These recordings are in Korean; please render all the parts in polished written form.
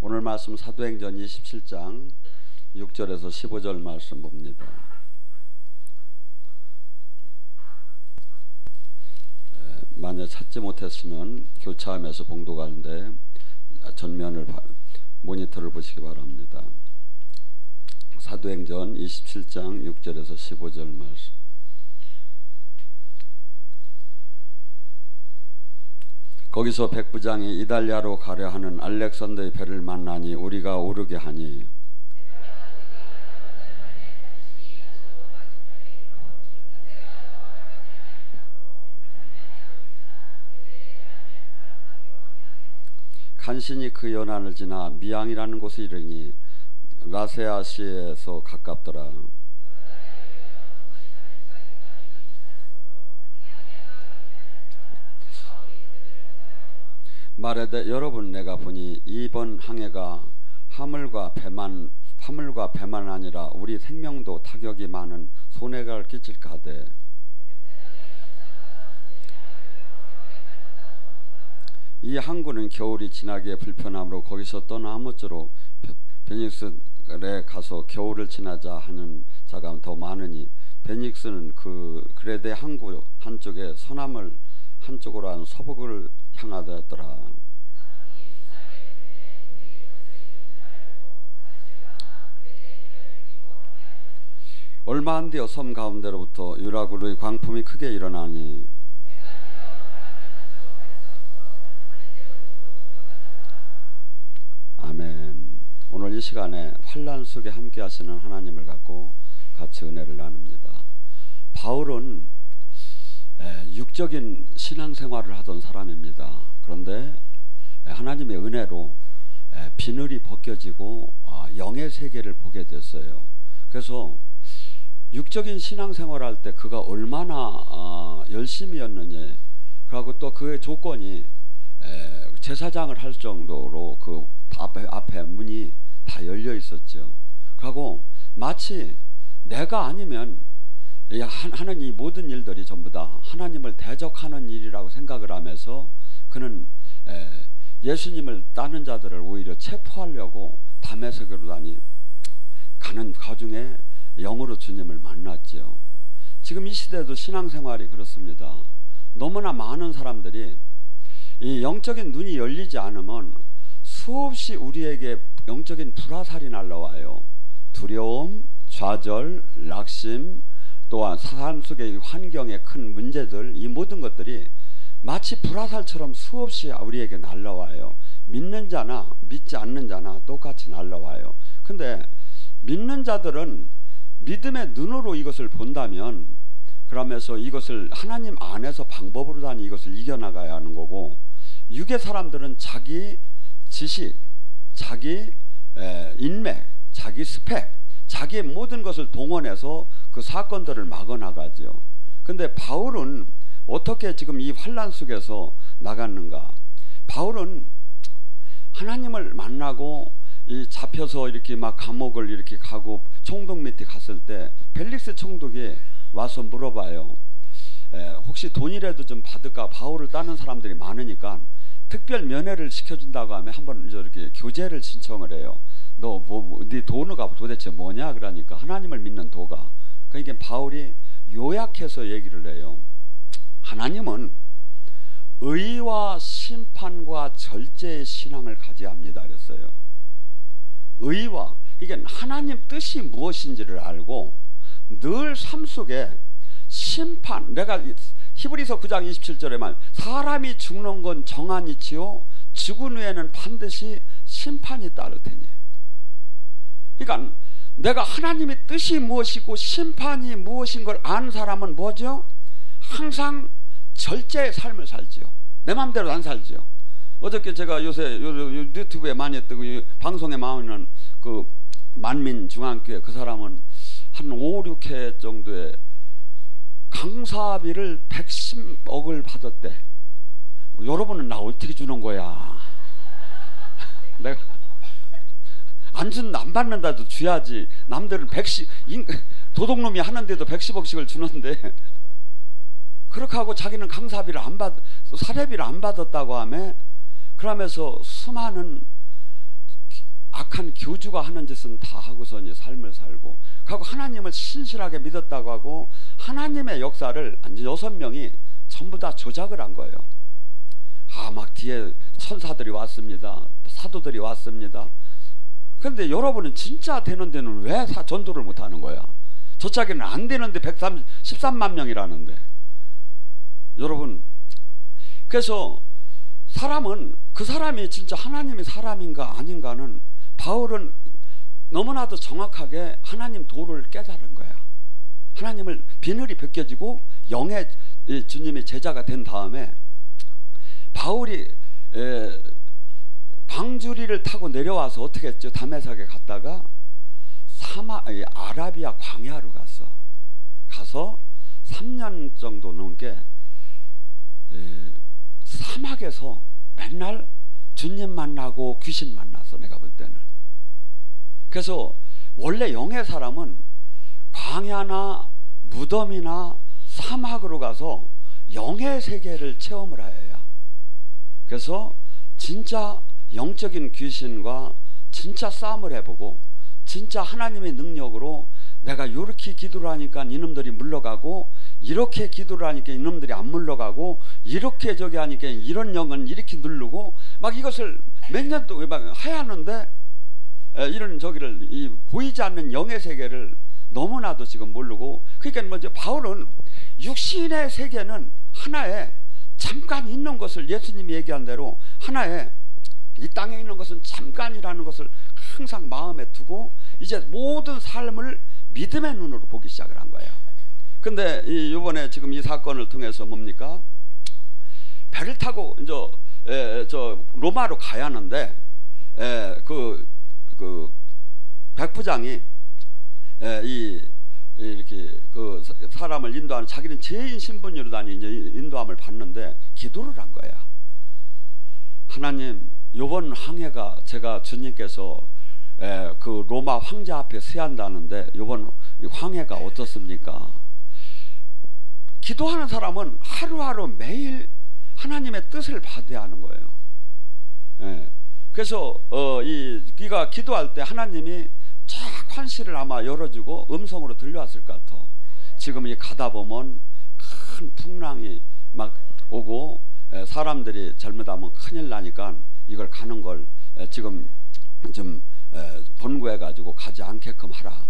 오늘 말씀 사도행전 27장 6절에서 15절 말씀 봅니다. 만약 찾지 못했으면 교차하면서 봉독하는데 전면을 모니터를 보시기 바랍니다. 사도행전 27장 6절에서 15절 말씀. 거기서 백부장이 이달리아로 가려 하는 알렉산더의 배를 만나니 우리가 오르게 하니 간신히 그 연안을 지나 미앙이라는 곳에 이르니 라세아시에서 가깝더라. 말하되 여러분 내가 보니 이번 항해가 화물과 배만 아니라 우리 생명도 타격이 많은 손해가 끼칠까 하되 이 항구는 겨울이 지나기에 불편하므로 거기서 떠나 아무쪼록 베닉스에 가서 겨울을 지나자 하는 자가 더 많으니 베닉스는 그 그레데 항구 한쪽에 서남을 한쪽으로 한 서북을 향하더라. 얼마 안 되어 섬 가운데로부터 유라굴의 광풍이 크게 일어나니 아멘. 오늘 이 시간에 환난 속에 함께 하시는 하나님을 갖고 같이 은혜를 나눕니다. 바울은 육적인 신앙생활을 하던 사람입니다. 그런데 하나님의 은혜로 비늘이 벗겨지고 영의 세계를 보게 됐어요. 그래서 육적인 신앙생활을 할 때 그가 얼마나 열심히였느냐, 그리고 또 그의 조건이 제사장을 할 정도로 그 앞에 문이 다 열려 있었죠. 그리고 마치 내가 아니면 하는 이 모든 일들이 전부 다 하나님을 대적하는 일이라고 생각을 하면서 그는 예수님을 따는 자들을 오히려 체포하려고 다메섹으로 가는 과중에 영으로 주님을 만났죠. 지금 이 시대도 신앙생활이 그렇습니다. 너무나 많은 사람들이 이 영적인 눈이 열리지 않으면 수없이 우리에게 영적인 불화살이 날라와요. 두려움, 좌절, 낙심, 또한 삶 속의 환경의 큰 문제들, 이 모든 것들이 마치 불화살처럼 수없이 우리에게 날라와요. 믿는 자나 믿지 않는 자나 똑같이 날라와요. 근데 믿는 자들은 믿음의 눈으로 이것을 본다면, 그러면서 이것을 하나님 안에서 방법으로 다니 이것을 이겨나가야 하는 거고, 육의 사람들은 자기 지식, 자기 인맥, 자기 스펙, 자기의 모든 것을 동원해서 그 사건들을 막아나가죠. 근데 바울은 어떻게 지금 이 환난 속에서 나갔는가? 바울은 하나님을 만나고 이 잡혀서 이렇게 막 감옥을 이렇게 가고 총독 밑에 갔을 때 펠릭스 총독이 와서 물어봐요. 혹시 돈이라도 좀 받을까? 바울을 따는 사람들이 많으니까 특별 면회를 시켜준다고 하면 한번 이렇게 교제를 신청을 해요. 네 도가 도대체 뭐냐? 그러니까 하나님을 믿는 도가. 그러니까 바울이 요약해서 얘기를 해요. 하나님은 의와 심판과 절제의 신앙을 가져야 합니다. 그랬어요. 의와, 이게 하나님 뜻이 무엇인지를 알고 늘 삶 속에 심판, 내가 히브리서 9장 27절에 말 사람이 죽는 건 정한이치요 죽은 후에는 반드시 심판이 따를 테니. 그러니까 내가 하나님의 뜻이 무엇이고 심판이 무엇인 걸 아는 사람은 뭐죠? 항상 절제의 삶을 살지요. 내 마음대로 안 살지요. 어저께 제가 요새 유튜브에 많이 뜨고 방송에 나오는 그 만민중앙교회 그 사람은 한 5, 6회 정도의 강사비를 110억을 받았대. 여러분은 나 어떻게 주는 거야? 내가 안 받는다도 줘야지. 남들은 도둑놈이 하는데도 110억씩을 주는데 그렇게 하고 자기는 강사비를 사례비를 안 받았다고 하며, 그러면서 수많은 악한 교주가 하는 짓은 다 하고서 삶을 살고, 그리고 하나님을 신실하게 믿었다고 하고 하나님의 역사를 6명이 전부 다 조작을 한 거예요. 막 뒤에 천사들이 왔습니다. 사도들이 왔습니다. 그런데 여러분은 진짜 되는 데는 왜 전도를 못하는 거야? 저짝에는 안 되는데 13만 명이라는데. 여러분, 그래서 사람은 그 사람이 진짜 하나님의 사람인가 아닌가는 바울은 너무나도 정확하게 하나님 도를 깨달은 거야. 하나님을 비늘이 벗겨지고 영의 주님의 제자가 된 다음에 바울이 방주리를 타고 내려와서 어떻게 했죠? 다메섹에 갔다가 아라비아 광야로 가서 3년 정도 넘게 사막에서 맨날 주님 만나고 귀신 만나서, 내가 볼 때는. 그래서 원래 영의 사람은 광야나 무덤이나 사막으로 가서 영의 세계를 체험을 해야. 그래서 진짜 영적인 귀신과 진짜 싸움을 해보고, 진짜 하나님의 능력으로 내가 이렇게 기도를 하니까 이놈들이 물러가고, 이렇게 기도를 하니까 이놈들이 안 물러가고, 이렇게 저기 하니까 이런 영은 이렇게 누르고, 막 이것을 몇 년 동안 막 하야하는데, 이런 저기를 보이지 않는 영의 세계를 너무나도 지금 모르고, 그러니까 먼저 바울은 육신의 세계는 하나의 잠깐 있는 것을, 예수님이 얘기한 대로 하나의 이 땅에 있는 것은 잠깐이라는 것을 항상 마음에 두고 이제 모든 삶을 믿음의 눈으로 보기 시작을 한 거예요. 근데 이번에 지금 이 사건을 통해서 뭡니까? 배를 타고 이제 저 로마로 가야 하는데 그 백부장이 이렇게 그 사람을 인도하는, 자기는 죄인 신분으로 다니 이제 인도함을 받는데 기도를 한 거야. 하나님, 요번 항해가 제가 주님께서 그 로마 황제 앞에 서한다는데 요번 황해가 어떻습니까? 기도하는 사람은 하루하루 매일 하나님의 뜻을 받아야 하는 거예요. 그래서 이가 기도할 때 하나님이 쫙 환시를 아마 열어주고 음성으로 들려왔을 것 같아. 지금 이 가다 보면 큰 풍랑이 막 오고 사람들이 잘못하면 큰일 나니까 이걸 가는 걸 지금 좀 본구해 가지고 가지 않게끔 하라.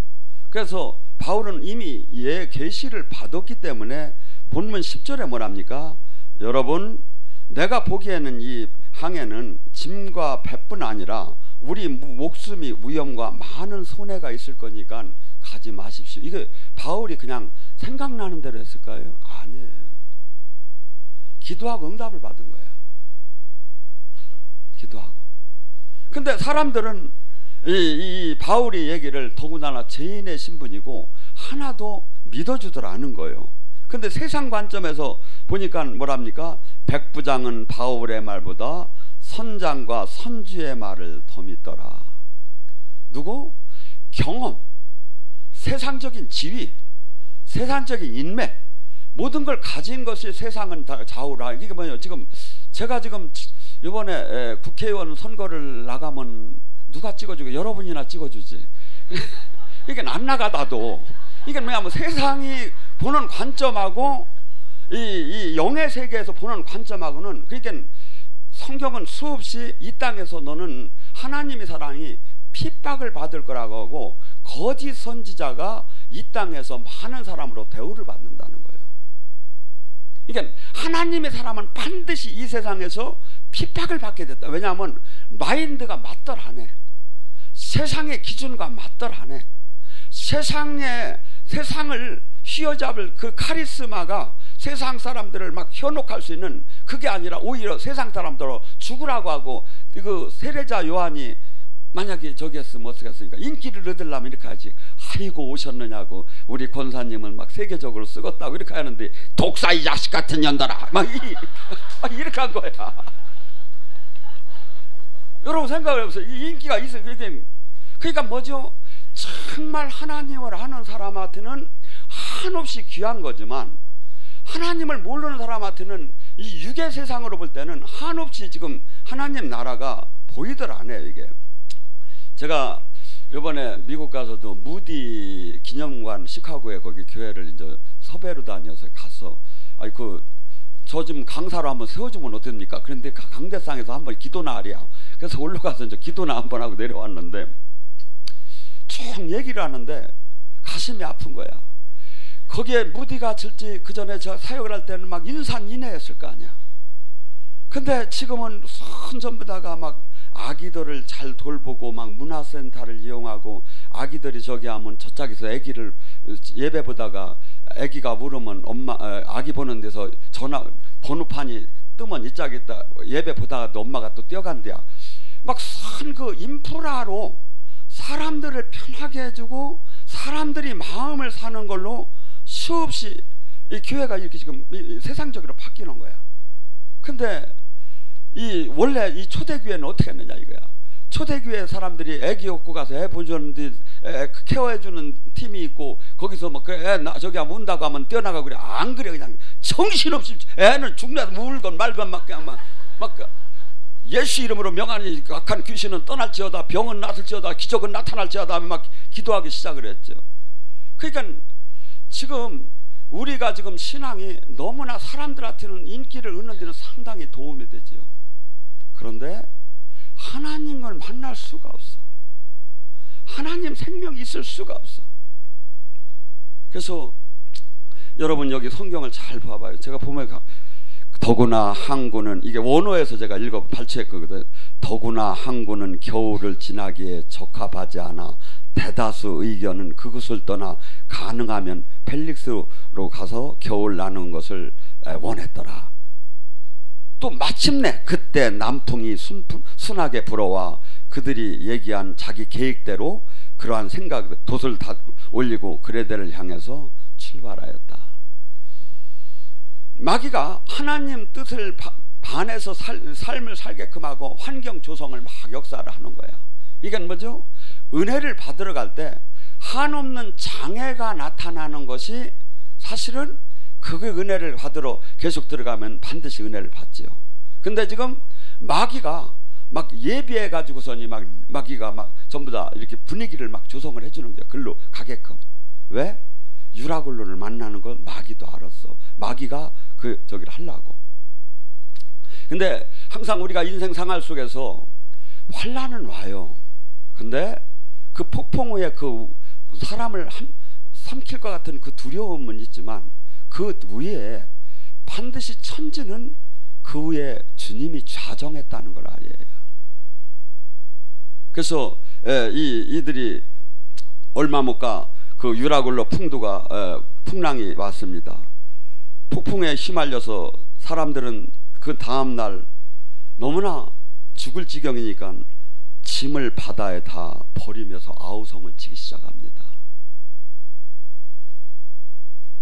그래서 바울은 이미 예 계시를 받았기 때문에 본문 10절에 뭐랍니까? 여러분, 내가 보기에는 이 항해는 짐과 배뿐 아니라 우리 목숨이 위험과 많은 손해가 있을 거니까 가지 마십시오. 이게 바울이 그냥 생각나는 대로 했을까요? 아니에요. 기도하고 응답을 받은 거야. 기도하고. 근데 사람들은 이 바울의 얘기를 더군다나 죄인의 신분이고 하나도 믿어주들 않은 거예요. 근데 세상 관점에서 보니까 뭐랍니까? 백부장은 바울의 말보다 선장과 선주의 말을 더 믿더라. 누구? 경험, 세상적인 지위, 세상적인 인맥, 모든 걸 가진 것이 세상은 다 좌우라. 이게 뭐예요? 지금 제가 지금 이번에 국회의원 선거를 나가면 누가 찍어주고? 여러분이나 찍어주지. 이게 안 나가다도 이게 뭐냐면 세상이 보는 관점하고 이 영의 세계에서 보는 관점하고는, 그러니까 성경은 수없이 이 땅에서 너는 하나님의 사랑이 핍박을 받을 거라고 하고 거짓 선지자가 이 땅에서 많은 사람으로 대우를 받는다는 거예요. 그러니까 하나님의 사람은 반드시 이 세상에서 핍박을 받게 됐다. 왜냐하면 마인드가 맞떨하네. 세상의 기준과 맞떨하네. 세상을 휘어잡을 그 카리스마가 세상 사람들을 막 현혹할 수 있는, 그게 아니라 오히려 세상 사람들로 죽으라고 하고, 그 세례자 요한이 만약에 저기 했으면 어떻게 했습니까? 인기를 얻으려면 이렇게 하지. 아이고 오셨느냐고 우리 권사님은 막 세계적으로 쓰겄다고 이렇게 하는데, 독사 이 자식 같은 년들아 막 이렇게 한 거야. 여러분 생각을 해보세요. 이 인기가 있어요. 그러니까 뭐죠? 정말 하나님을 아는 사람한테는 한없이 귀한 거지만 하나님을 모르는 사람한테는 이 육의 세상으로 볼 때는 한없이 지금 하나님 나라가 보이들 않아요. 이게 제가 이번에 미국 가서도 무디 기념관 시카고에 거기 교회를 이제 섭외로 다녀서 갔어. 아이 저 지금 강사로 한번 세워주면 어떻습니까? 그런데 강대상에서 한번 기도나 하랴. 그래서 올라가서 이제 기도나 한번 하고 내려왔는데 쭉 얘기를 하는데 가슴이 아픈 거야. 거기에 무디가 질지 그 전에 저 사역을 할 때는 막 인산인해했을 거 아니야. 근데 지금은 전부 다가 막 아기들을 잘 돌보고 막 문화센터를 이용하고 아기들이 저기 하면 저짝에서 아기를 예배 보다가 아기가 물으면 엄마 아기 보는 데서 전화 번호판이 뜨면 이짝에 있다 예배 보다가 또 엄마가 또 뛰어간대야. 막 선 그 인프라로 사람들을 편하게 해주고 사람들이 마음을 사는 걸로 수없이 이 교회가 이렇게 지금 세상적으로 바뀌는 거야. 근데 원래 이 초대교회는 어떻게 했느냐 이거야. 초대교회 사람들이 애기 업고 가서 애 보여주는데 케어해주는 팀이 있고 거기서 뭐 애 저기 하면 운다고 하면 뛰어나가고 그래. 안 그래. 그냥 정신없이 애는 죽나서 울건 말건 막 그냥 막 예수 이름으로 명하니 악한 귀신은 떠날지어다 병은 낫을지어다 기적은 나타날지어다 하면 막 기도하기 시작을 했죠. 그러니까 지금 우리가 지금 신앙이 너무나 사람들한테는 인기를 얻는 데는 상당히 도움이 되죠. 그런데 하나님을 만날 수가 없어. 하나님 생명이 있을 수가 없어. 그래서 여러분 여기 성경을 잘 봐봐요. 제가 보면 더구나 항구는 이게 원어에서 제가 읽어 발췌했거든. 더구나 항구는 겨울을 지나기에 적합하지 않아 대다수 의견은 그것을 떠나 가능하면 펠릭스로 가서 겨울 나누는 것을 원했더라. 또 마침내 그때 남풍이 순하게 불어와 그들이 얘기한 자기 계획대로 그러한 생각 돛을 다 올리고 그레데를 향해서 출발하였다. 마귀가 하나님 뜻을 반해서 삶을 살게끔 하고 환경 조성을 막 역사를 하는 거야. 이게 뭐죠? 은혜를 받으러 갈 때 한없는 장애가 나타나는 것이 사실은 그 은혜를 받으러 계속 들어가면 반드시 은혜를 받지요. 근데 지금 마귀가 막 예비해 가지고서니 마귀가 막 전부 다 이렇게 분위기를 막 조성을 해주는 거야. 글로 가게끔. 왜? 유라굴로를 만나는 걸 마귀도 알았어. 마귀가 저기를 하려고. 근데 항상 우리가 인생 생활 속에서 환난은 와요. 근데 그 폭풍 후에 그 사람을 삼킬 것 같은 그 두려움은 있지만 그 위에 반드시 천지는 그 위에 주님이 좌정했다는 걸 알아야 해요. 그래서 이들이 얼마 못 가 그 유라굴로 풍랑이 왔습니다. 폭풍에 휘말려서 사람들은 그 다음날 너무나 죽을 지경이니까 짐을 바다에 다 버리면서 아우성을 치기 시작합니다.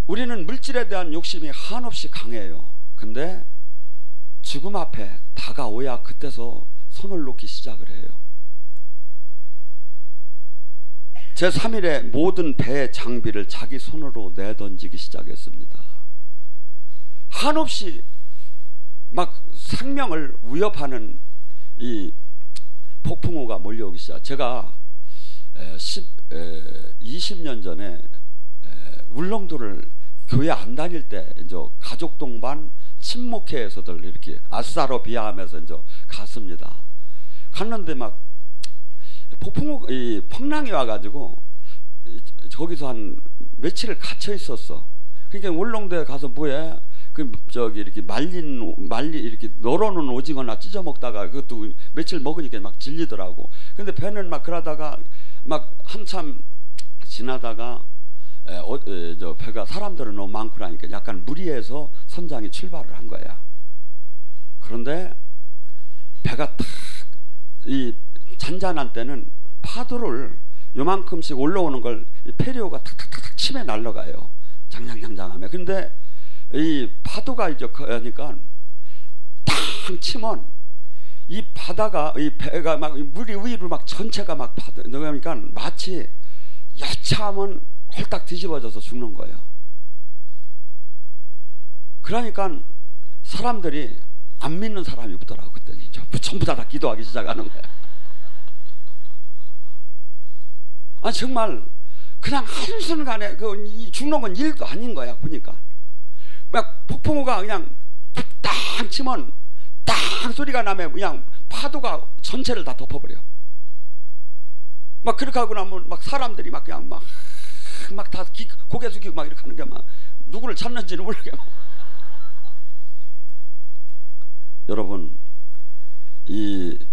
우리는 물질에 대한 욕심이 한없이 강해요. 근데 죽음 앞에 다가오야 그때서 손을 놓기 시작을 해요. 제3일에 모든 배의 장비를 자기 손으로 내던지기 시작했습니다. 한없이 막 생명을 위협하는 이 폭풍우가 몰려오기 시작. 제가 20년 전에 울릉도를 교회 안 다닐 때 이제 가족 동반 친목회에서들 이렇게 아싸로 비하하면서 이제 갔습니다. 갔는데 막 풍랑이 와가지고 거기서 한 며칠을 갇혀 있었어. 그러니까 울릉도에 가서 뭐해? 이렇게 이렇게 널어놓은 오징어나 찢어 먹다가 그것도 며칠 먹으니까 막 질리더라고. 근데 배는 막 그러다가 막 한참 지나다가 배가 사람들은 너무 많고 나니까 약간 무리해서 선장이 출발을 한 거야. 그런데 배가 탁 잔잔한 때는 파도를 요만큼씩 올라오는 걸 페리오가 탁탁탁 침에 날라가요. 장장장장하면. 근데 이 파도가 이제 가니까 탕 치면 이 바다가 이 배가 막 물이 위로 막 전체가 막 파도 나가니까 마치 여차하면 홀딱 뒤집어져서 죽는 거예요. 그러니까 사람들이 안 믿는 사람이 없더라고. 그때 전부 다 기도하기 시작하는 거야. 아 정말 그냥 한순간에 죽는 건 일도 아닌 거야. 보니까 막 폭풍우가 그냥 딱 치면 딱 소리가 나면 그냥 파도가 전체를 다 덮어버려. 막 그렇게 하고 나면 막 사람들이 막 그냥 막 다 고개 숙이고 막 이렇게 하는 게 막 누구를 찾는지는 모르게 막. 여러분,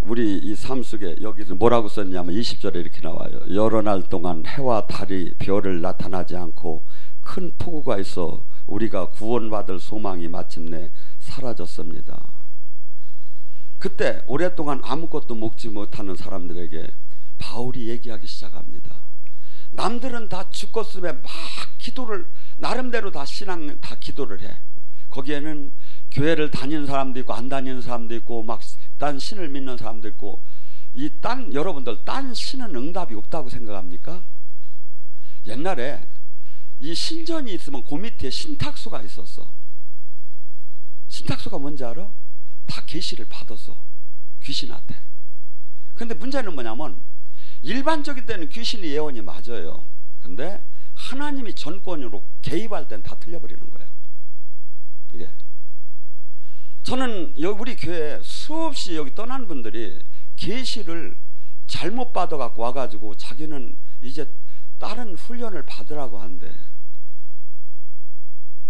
우리 이 삶 속에 여기서 뭐라고 썼냐면 20절에 이렇게 나와요. 여러 날 동안 해와 달이 별을 나타나지 않고 큰 폭우가 있어 우리가 구원받을 소망이 마침내 사라졌습니다. 그때 오랫동안 아무것도 먹지 못하는 사람들에게 바울이 얘기하기 시작합니다. 남들은 다 죽었으면 막 기도를 나름대로 다 신앙 다 기도를 해. 거기에는 교회를 다니는 사람도 있고 안 다니는 사람도 있고 막 딴 신을 믿는 사람도 있고 여러분들 딴 신은 응답이 없다고 생각합니까? 옛날에 이 신전이 있으면 그 밑에 신탁수가 있었어. 신탁수가 뭔지 알아? 다 계시를 받았어. 귀신한테. 근데 문제는 뭐냐면 일반적인 때는 귀신이 예언이 맞아요. 근데 하나님이 전권으로 개입할 땐 다 틀려버리는 거야. 이게 저는 우리 교회에 수없이 여기 떠난 분들이 계시를 잘못 받아갖고 와가지고 자기는 이제 다른 훈련을 받으라고 하는데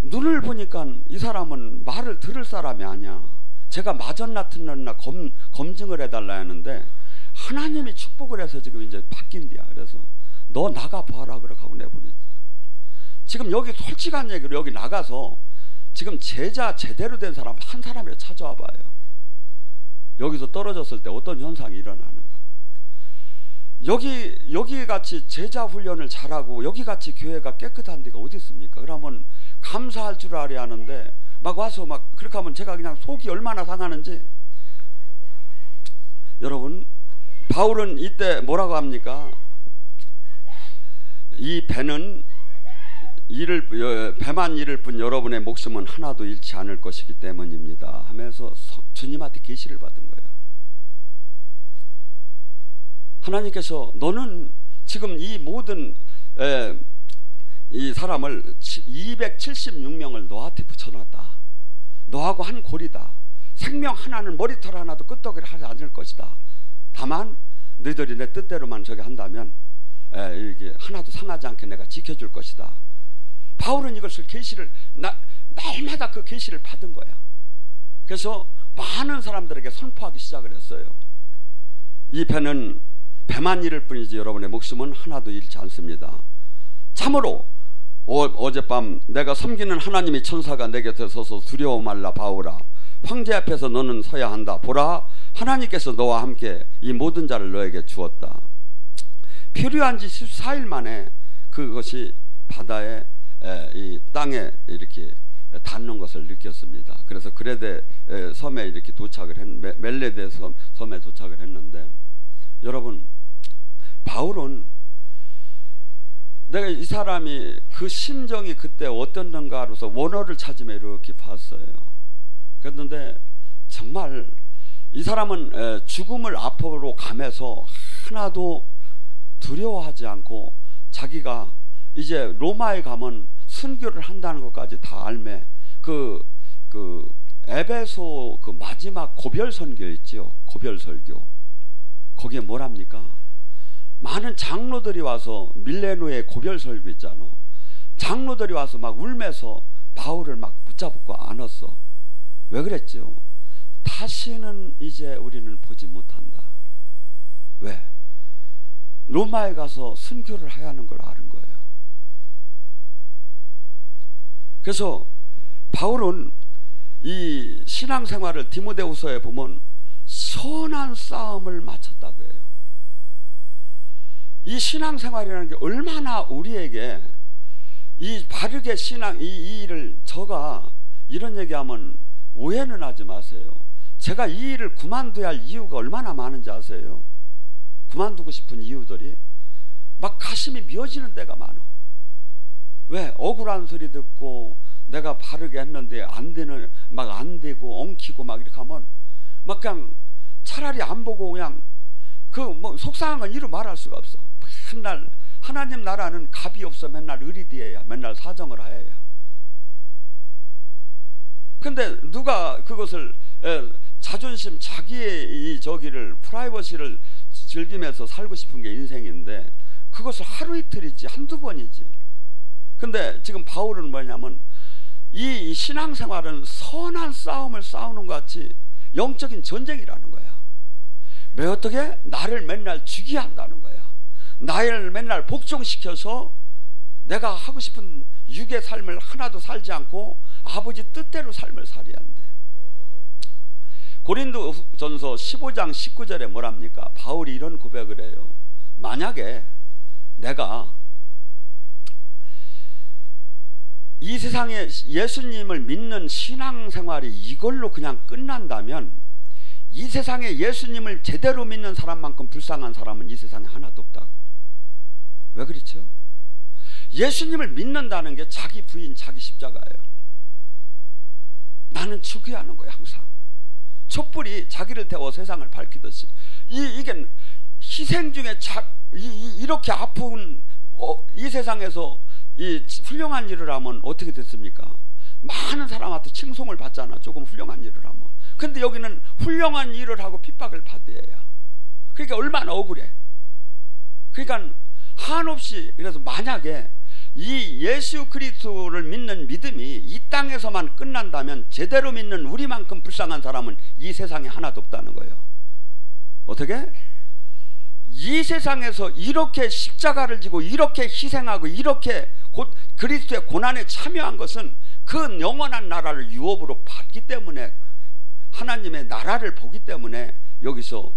눈을 보니까 이 사람은 말을 들을 사람이 아니야. 제가 맞았나 틀렸나 검증을 해달라 했는데 하나님이 축복을 해서 지금 이제 바뀐대야. 그래서 너 나가봐라 그러고 하고 내보냈죠. 지금 여기 솔직한 얘기로 여기 나가서 지금 제자 제대로 된 사람 한 사람이라도 찾아와 봐요. 여기서 떨어졌을 때 어떤 현상이 일어나는가. 여기 같이 제자 훈련을 잘하고 여기 같이 교회가 깨끗한 데가 어디 있습니까? 그러면 감사할 줄 알아야 하는데 막 와서 막 그렇게 하면 제가 그냥 속이 얼마나 상하는지. 여러분, 바울은 이때 뭐라고 합니까? 이 배는 배만 잃을 뿐 여러분의 목숨은 하나도 잃지 않을 것이기 때문입니다 하면서 주님한테 계시를 받은 거예요. 하나님께서 너는 지금 이 모든 이 사람을 276명을 너한테 붙여놨다. 너하고 한 골이다. 생명 하나는 머리털 하나도 끄떡이를 하지 않을 것이다. 다만 너희들이 내 뜻대로만 저기 한다면 이렇게 하나도 상하지 않게 내가 지켜줄 것이다. 바울은 이것을 계시를 날마다 그 계시를 받은 거야. 그래서 많은 사람들에게 선포하기 시작을 했어요. 이 배는 배만 잃을 뿐이지 여러분의 목숨은 하나도 잃지 않습니다. 참으로 어젯밤 내가 섬기는 하나님의 천사가 내 곁에 서서 두려워 말라 바울아 황제 앞에서 너는 서야 한다. 보라 하나님께서 너와 함께 이 모든 자를 너에게 주었다. 필요한 지 14일 만에 그것이 바다에 이 땅에 이렇게 닿는 것을 느꼈습니다. 그래서 그레데 섬에 이렇게 멜레데 섬에 도착을 했는데 여러분, 바울은 내가 이 사람이 그 심정이 그때 어떻던가 하고서 원어를 찾으며 이렇게 봤어요. 그랬는데 정말 이 사람은 죽음을 앞으로 가면서 하나도 두려워하지 않고 자기가 이제 로마에 가면 순교를 한다는 것까지 다 알매 그 에베소 그 마지막 고별 선교 있죠. 고별 설교. 거기에 뭐랍니까? 많은 장로들이 와서 밀레노의 고별 설교 있잖아. 장로들이 와서 막 울면서 바울을 막 붙잡고 안았어. 왜 그랬죠? 다시는 이제 우리는 보지 못한다. 왜? 로마에 가서 순교를 해야 하는 걸 아는 거예요. 그래서 바울은 이 신앙생활을 디모데후서에 보면 선한 싸움을 마쳤다고 해요. 이 신앙생활이라는 게 얼마나 우리에게 이 바르게 신앙 이 일을 저가 이런 얘기하면 오해는 하지 마세요. 제가 이 일을 그만둬야 할 이유가 얼마나 많은지 아세요? 그만두고 싶은 이유들이 막 가슴이 미어지는 때가 많아. 왜? 억울한 소리 듣고 내가 바르게 했는데 안 되는 막 안 되고 엉키고 막 이렇게 하면 막 그냥 차라리 안 보고 그냥 그 뭐 속상한 건 이루 말할 수가 없어. 맨날 하나님 나라는 갑이 없어 맨날 의리디해야, 맨날 사정을 하여야. 근데 누가 그것을 자존심, 자기의 이 저기를 프라이버시를 즐기면서 살고 싶은 게 인생인데 그것을 하루 이틀이지 한두 번이지. 근데 지금 바울은 뭐냐면 이 신앙생활은 선한 싸움을 싸우는 것 같이 영적인 전쟁이라는 거야. 왜 어떻게? 나를 맨날 죽이게 한다는 거야. 나를 맨날 복종시켜서 내가 하고 싶은 육의 삶을 하나도 살지 않고 아버지 뜻대로 삶을 살아야 한대. 고린도전서 15장 19절에 뭐랍니까? 바울이 이런 고백을 해요. 만약에 내가 이 세상에 예수님을 믿는 신앙생활이 이걸로 그냥 끝난다면 이 세상에 예수님을 제대로 믿는 사람만큼 불쌍한 사람은 이 세상에 하나도 없다고. 왜 그렇죠? 예수님을 믿는다는 게 자기 부인, 자기 십자가예요. 나는 추구하는 거예요. 항상 촛불이 자기를 태워 세상을 밝히듯이 이게 희생 중에 이렇게 아픈 이 세상에서 이 훌륭한 일을 하면 어떻게 됐습니까? 많은 사람한테 칭송을 받잖아. 조금 훌륭한 일을 하면. 근데 여기는 훌륭한 일을 하고 핍박을 받아야. 그러니까 얼마나 억울해. 그러니까 한없이. 그래서 만약에 이 예수 그리스도를 믿는 믿음이 이 땅에서만 끝난다면 제대로 믿는 우리만큼 불쌍한 사람은 이 세상에 하나도 없다는 거예요. 어떻게? 이 세상에서 이렇게 십자가를 지고 이렇게 희생하고 이렇게 그리스도의 고난에 참여한 것은 그 영원한 나라를 유업으로 받기 때문에, 하나님의 나라를 보기 때문에 여기서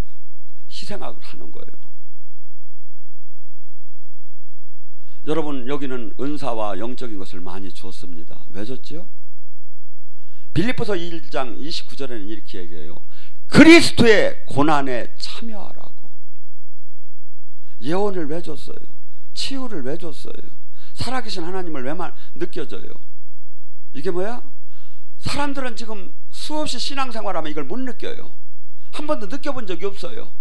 희생하고 하는 거예요. 여러분, 여기는 은사와 영적인 것을 많이 주었습니다. 왜 줬죠? 빌립보서 1장 29절에는 이렇게 얘기해요. 그리스도의 고난에 참여하라고. 예언을 왜 줬어요? 치유를 왜 줬어요? 살아계신 하나님을 왜 느껴져요? 이게 뭐야? 사람들은 지금 수없이 신앙생활하면 이걸 못 느껴요. 한 번도 느껴본 적이 없어요.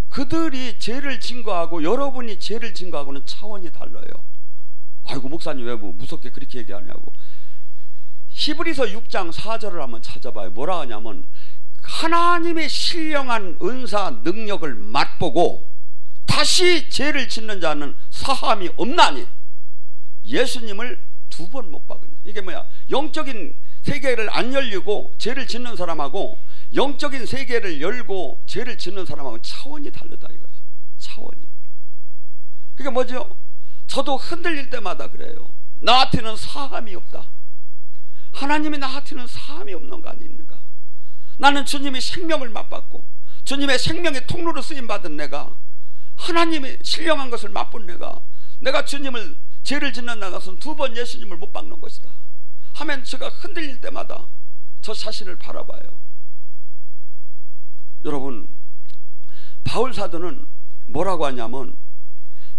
그들이 죄를 증거하고 여러분이 죄를 증거하고는 차원이 달라요. 아이고 목사님 왜 뭐 무섭게 그렇게 얘기하냐고. 히브리서 6장 4절을 한번 찾아봐요. 뭐라 하냐면 하나님의 신령한 은사 능력을 맛보고 다시 죄를 짓는 자는 사함이 없나니 예수님을 2번 못 박으니. 이게 뭐야? 영적인 세계를 안 열리고 죄를 짓는 사람하고 영적인 세계를 열고 죄를 짓는 사람하고 차원이 다르다 이거야. 차원이. 그게 뭐죠? 저도 흔들릴 때마다 그래요. 나한테는 사함이 없다. 하나님이 나한테는 사함이 없는 거 아닙니까? 나는 주님의 생명을 맛봤고 주님의 생명의 통로로 쓰임받은 내가, 하나님의 신령한 것을 맛본 내가 주님을 죄를 짓는 나가서는 2번 예수님을 못 박는 것이다 하면 제가 흔들릴 때마다 저 자신을 바라봐요. 여러분, 바울 사도는 뭐라고 하냐면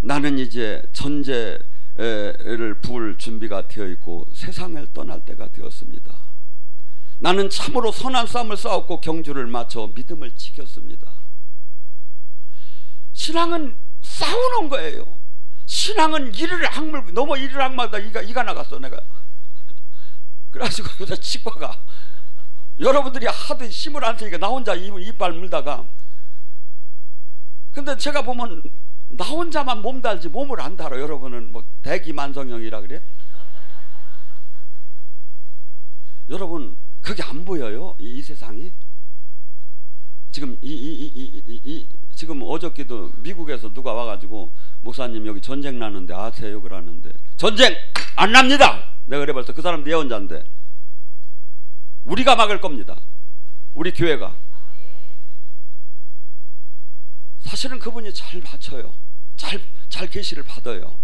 나는 이제 전제를 부을 준비가 되어 있고 세상을 떠날 때가 되었습니다. 나는 참으로 선한 싸움을 싸웠고 경주를 마쳐 믿음을 지켰습니다. 신앙은 싸우는 거예요. 신앙은 이를 악물고 넘어 이를 악마다 이가 나갔어 내가. 그래가지고 여기다 치과가 여러분들이 하도 힘을 안 쓰니까 나 혼자 이빨 물다가. 근데 제가 보면 나 혼자만 몸 달지 몸을 안 달아. 여러분은 뭐 대기만성형이라 그래? 여러분 그게 안 보여요? 이 세상이? 지금 지금 어저께도 미국에서 누가 와가지고 목사님 여기 전쟁 나는데 아세요? 그러는데 전쟁 안 납니다. 내가 그래 봤어. 그 사람 예언자인데 우리가 막을 겁니다. 우리 교회가. 사실은 그분이 잘 받쳐요. 잘 계시를 받아요.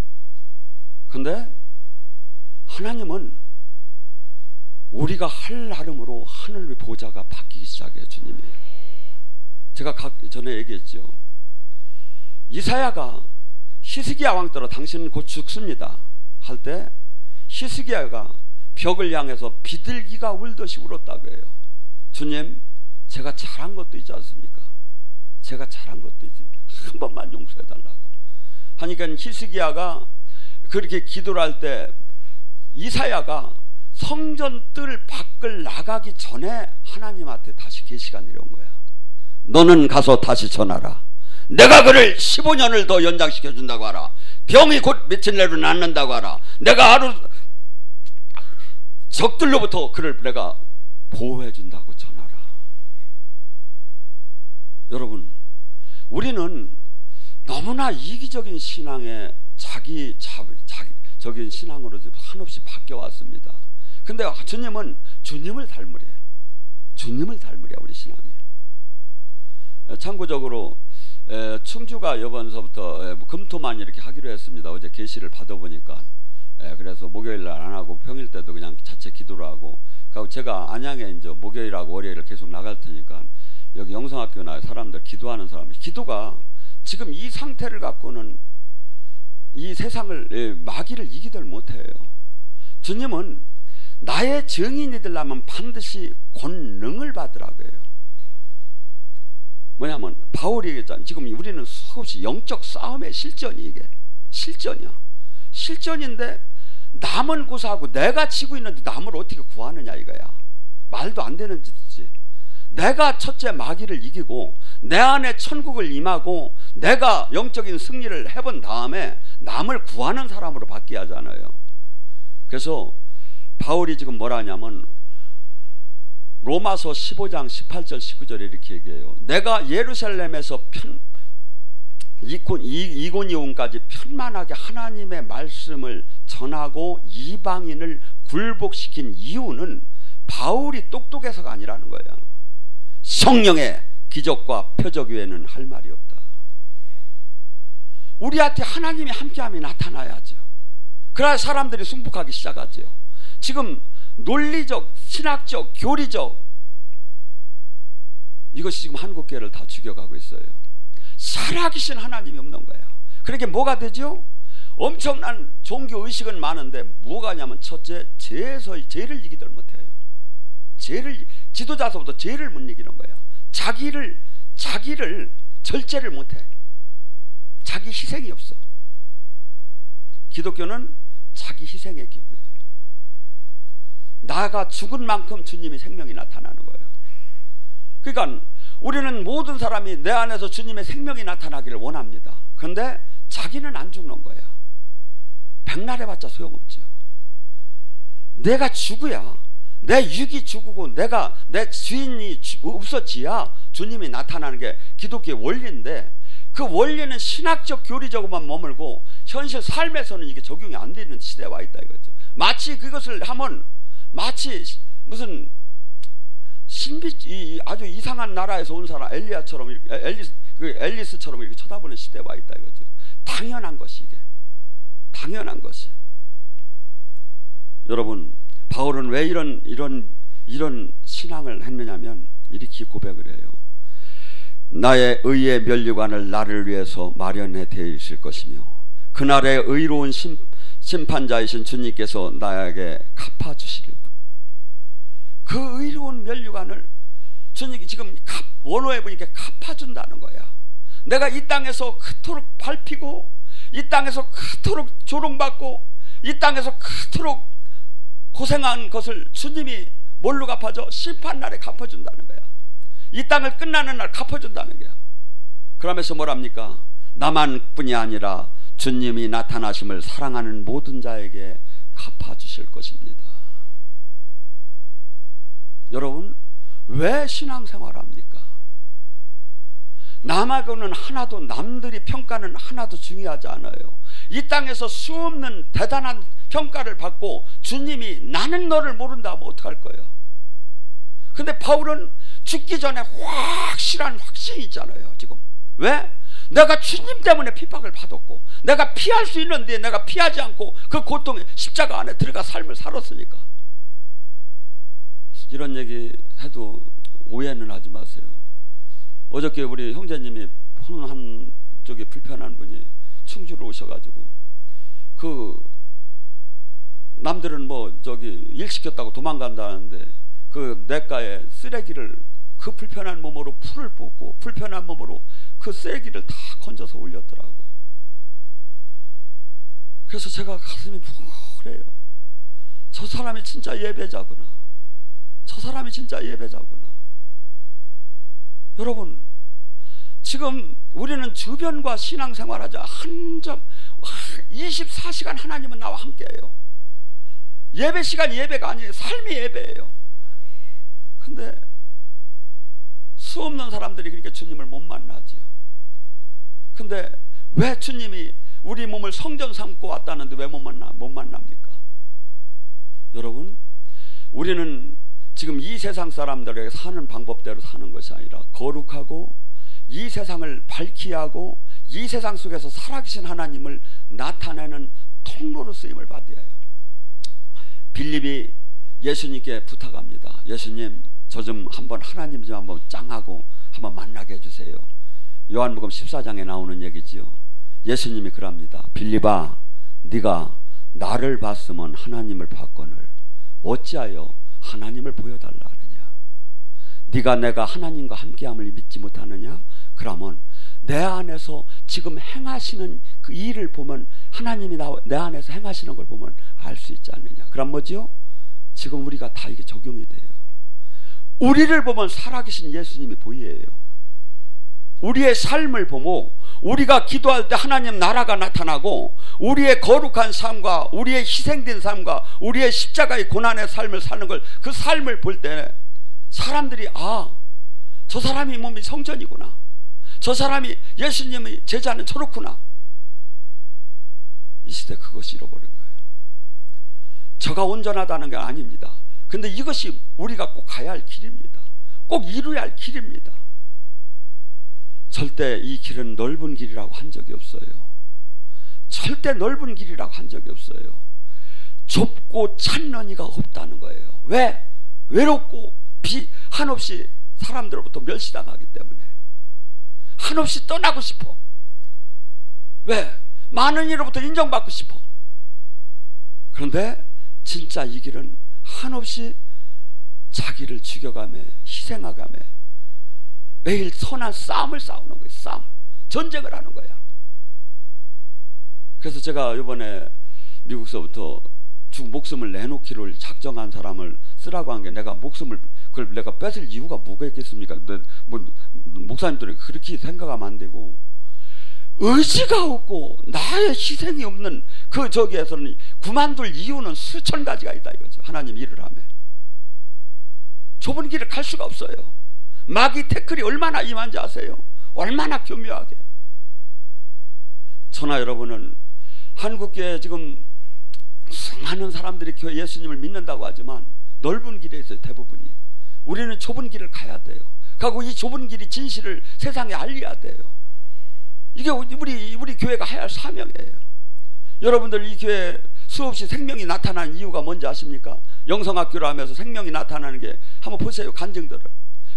근데 하나님은 우리가 할 나름으로 하늘의 보좌가 바뀌기 시작해요. 주님이. 제가 전에 얘기했죠. 이사야가 히스기야 왕 때로 당신은 곧 죽습니다 할 때 히스기야가 벽을 향해서 비둘기가 울듯이 울었다고 해요. 주님, 제가 잘한 것도 있지 않습니까? 제가 잘한 것도 있으니까 한 번만 용서해 달라고. 한 보니까 히스기야가 그렇게 기도를 할 때 이사야가 성전 뜰 밖을 나가기 전에 하나님한테 다시 계시가 내려온 거야. 너는 가서 다시 전하라. 내가 그를 15년을 더 연장시켜 준다고 하라. 병이 곧 며칠 내로 낫는다고 하라. 내가 하루 적들로부터 그를 내가 보호해 준다고 전하라. 여러분, 우리는 너무나 이기적인 신앙에 자기적인 신앙으로 한없이 바뀌어왔습니다. 근데 주님은 주님을 닮으래. 주님을 닮으래, 우리 신앙에. 참고적으로 충주가 이번서부터 금토만 이렇게 하기로 했습니다. 어제 계시를 받아보니까. 그래서 목요일 날 안 하고 평일 때도 그냥 자체 기도를 하고, 그리고 제가 안양에 이제 목요일하고 월요일을 계속 나갈 테니까 여기 영성학교나 사람들 기도하는 사람이, 기도가 지금 이 상태를 갖고는 이 세상을 마귀를 이기들 못해요. 주님은 나의 증인이 되려면 반드시 권능을 받으라고 해요. 뭐냐면 바울이 얘기했잖아요. 지금 우리는 수없이 영적 싸움의 실전이, 이게 실전이야. 실전인데 남은 구사하고 내가 치고 있는데 남을 어떻게 구하느냐 이거야. 말도 안 되는 짓이지. 내가 첫째 마귀를 이기고 내 안에 천국을 임하고 내가 영적인 승리를 해본 다음에 남을 구하는 사람으로 바뀌어야 하잖아요. 그래서 바울이 지금 뭐라 하냐면 로마서 15장 18절 19절에 이렇게 얘기해요. 내가 예루살렘에서 이고니온까지 편만하게 하나님의 말씀을 전하고 이방인을 굴복시킨 이유는 바울이 똑똑해서가 아니라는 거야. 성령의 기적과 표적 외에는 할 말이 없다. 우리한테 하나님의 함께함이 나타나야죠. 그래야 사람들이 승복하기 시작하죠. 지금 논리적, 신학적, 교리적, 이것이 지금 한국교회를 다 죽여가고 있어요. 살아계신 하나님이 없는 거야. 그러니까 뭐가 되죠? 엄청난 종교 의식은 많은데 뭐가 하냐면 첫째, 죄를 이기들 못해요. 지도자서부터 죄를 못 이기는 거야. 자기를 절제를 못해. 자기 희생이 없어. 기독교는 자기 희생의 기구예요. 나가 죽은 만큼 주님의 생명이 나타나는 거예요. 그러니까 우리는 모든 사람이 내 안에서 주님의 생명이 나타나기를 원합니다. 그런데 자기는 안 죽는 거야. 백날 해봤자 소용없죠. 내가 죽어야, 내 육이 죽고 내 주인이 없어지야 주님이 나타나는 게 기독교의 원리인데, 그 원리는 신학적 교리적으로만 머물고 현실 삶에서는 이게 적용이 안 되는 시대에 와 있다 이거죠. 마치 그것을 하면 마치 무슨 아주 이상한 나라에서 온 사람 엘리야처럼 이렇게 앨리스처럼 이렇게 쳐다보는 시대에 와 있다 이거죠. 당연한 것이, 이게 당연한 것이. 여러분, 바울은 왜 이런 신앙을 했느냐면 이렇게 고백을 해요. 나의 의의 면류관을 나를 위해서 마련해 되실 것이며 그날의 의로운 심판자이신 주님께서 나에게 갚아주시길. 그 의로운 면류관을 주님이 지금 원어에 보니까 갚아준다는 거야. 내가 이 땅에서 그토록 밟히고 이 땅에서 그토록 조롱받고 이 땅에서 그토록 고생한 것을 주님이 뭘로 갚아줘? 심판날에 갚아준다는 거야. 이 땅을 끝나는 날 갚아준다는 거야. 그러면서 뭐랍니까? 나만뿐이 아니라 주님이 나타나심을 사랑하는 모든 자에게 갚아주실 것입니다. 여러분, 왜 신앙생활합니까? 남하고는 하나도, 남들이 평가는 하나도 중요하지 않아요. 이 땅에서 수없는 대단한 평가를 받고 주님이 나는 너를 모른다 하면 어떡할 거예요? 근데 바울은 죽기 전에 확실한 확신이 있잖아요. 지금 왜? 내가 주님 때문에 핍박을 받았고 내가 피할 수 있는데 내가 피하지 않고 그 고통의 십자가 안에 들어가 삶을 살았으니까. 이런 얘기 해도 오해는 하지 마세요. 어저께 우리 형제님이 한 쪽에 불편한 분이 충주로 오셔가지고 그 남들은 뭐 저기 일 시켰다고 도망간다는데 그 냇가에 쓰레기를 그 불편한 몸으로 풀을 뽑고 불편한 몸으로 그 쓰레기를 다 건져서 올렸더라고. 그래서 제가 가슴이 뭉클해요. 저 사람이 진짜 예배자구나. 저 사람이 진짜 예배자구나. 여러분, 지금 우리는 주변과 신앙생활하자 한 점 24시간 하나님은 나와 함께해요. 예배 시간이 예배가 아니에요. 삶이 예배예요. 근데 수 없는 사람들이 그렇게 주님을 못 만나지요. 근데 왜 주님이 우리 몸을 성전 삼고 왔다는데 왜 못 만납니까? 여러분, 우리는 지금 이 세상 사람들에게 사는 방법대로 사는 것이 아니라 거룩하고 이 세상을 밝히 하고 이 세상 속에서 살아계신 하나님을 나타내는 통로로 쓰임을 받아야 해요. 빌립이 예수님께 부탁합니다. 예수님, 저 좀 한번 하나님 좀 한번 짱하고 한번 만나게 해주세요. 요한복음 14장에 나오는 얘기지요. 예수님이 그럽니다. 빌립아, 네가 나를 봤으면 하나님을 봤거늘 어찌하여 하나님을 보여달라 하느냐? 네가 내가 하나님과 함께함을 믿지 못하느냐? 그러면 내 안에서 지금 행하시는 그 일을 보면, 하나님이 내 안에서 행하시는 걸 보면 알 수 있지 않느냐? 그럼 뭐지요? 지금 우리가 다 이게 적용이 돼요. 우리를 보면 살아계신 예수님이 보여요. 우리의 삶을 보고 우리가 기도할 때 하나님 나라가 나타나고, 우리의 거룩한 삶과 우리의 희생된 삶과 우리의 십자가의 고난의 삶을 사는 걸, 그 삶을 볼 때 사람들이 저 사람이 몸이 성전이구나, 저 사람이 예수님의 제자는 저렇구나. 이 시대 그것이 잃어버린 거예요. 저가 온전하다는 게 아닙니다. 근데 이것이 우리가 꼭 가야 할 길입니다. 꼭 이루어야 할 길입니다. 절대 이 길은 넓은 길이라고 한 적이 없어요. 절대 넓은 길이라고 한 적이 없어요. 좁고 찾는 이가 없다는 거예요. 왜? 외롭고 한없이 사람들로부터 멸시당하기 때문에. 한없이 떠나고 싶어. 왜? 많은 이로부터 인정받고 싶어. 그런데 진짜 이 길은 한없이 자기를 죽여가며 희생하가며 매일 선한 싸움을 싸우는 거예요. 싸움, 전쟁을 하는 거야. 그래서 제가 이번에 미국서부터 목숨을 내놓기를 작정한 사람을 쓰라고 한 게, 내가 목숨을 그걸 내가 뺏을 이유가 뭐가 있겠습니까? 근데 뭐 목사님들이 그렇게 생각하면 안 되고, 의지가 없고 나의 희생이 없는 그 저기에서는 그만둘 이유는 수천 가지가 있다 이거죠. 하나님 일을 하며 좁은 길을 갈 수가 없어요. 마귀 태클이 얼마나 임한지 아세요? 얼마나 교묘하게. 저나 여러분은 한국교회 지금 수많은 사람들이 교회 예수님을 믿는다고 하지만 넓은 길에 있어요. 대부분이. 우리는 좁은 길을 가야 돼요. 그리고 이 좁은 길이 진실을 세상에 알려야 돼요. 이게 우리 교회가 해야 할 사명이에요. 여러분들 이 교회에 수없이 생명이 나타나는 이유가 뭔지 아십니까? 영성학교를 하면서 생명이 나타나는 게, 한번 보세요. 간증들을.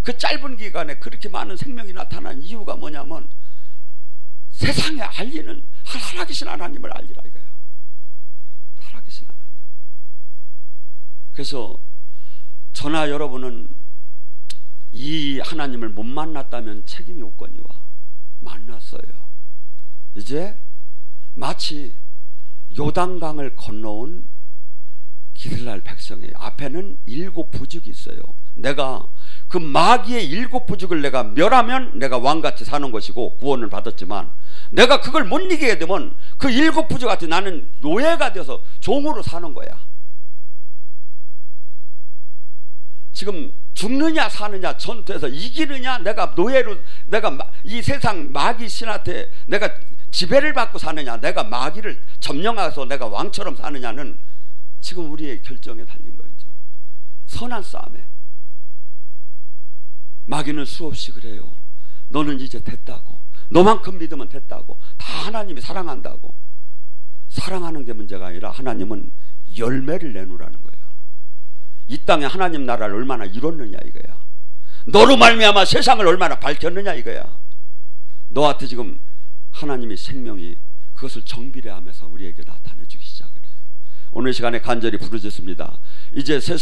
그 짧은 기간에 그렇게 많은 생명이 나타나는 이유가 뭐냐면, 세상에 알리는 살아계신 하나님을 알리라 이거예요. 살아계신 하나님. 그래서 저나 여러분은 이 하나님을 못 만났다면 책임이 없거니와 만났어요. 이제 마치 요단강을 건너온 이스라엘 백성이에요. 앞에는 7 부족이 있어요. 내가 그 마귀의 7 부족을 내가 멸하면 내가 왕같이 사는 것이고 구원을 받았지만, 내가 그걸 못 이기게 되면 그 7 부족한테 나는 노예가 돼서 종으로 사는 거야. 지금 죽느냐 사느냐 전투에서 이기느냐, 내가 노예로, 내가 이 세상 마귀 신한테 내가 지배를 받고 사느냐, 내가 마귀를 점령해서 내가 왕처럼 사느냐는 지금 우리의 결정에 달린 거죠. 선한 싸움에. 마귀는 수없이 그래요. 너는 이제 됐다고, 너만큼 믿으면 됐다고, 다 하나님이 사랑한다고. 사랑하는 게 문제가 아니라 하나님은 열매를 내놓으라는 거예요. 이 땅에 하나님 나라를 얼마나 이뤘느냐 이거야. 너로 말미암아 세상을 얼마나 밝혔느냐 이거야. 너한테 지금 하나님의 생명이 그것을 정비례하면서 우리에게 나타내주기 시작을 해요. 오늘 시간에 간절히 부르짖습니다. 이제 세상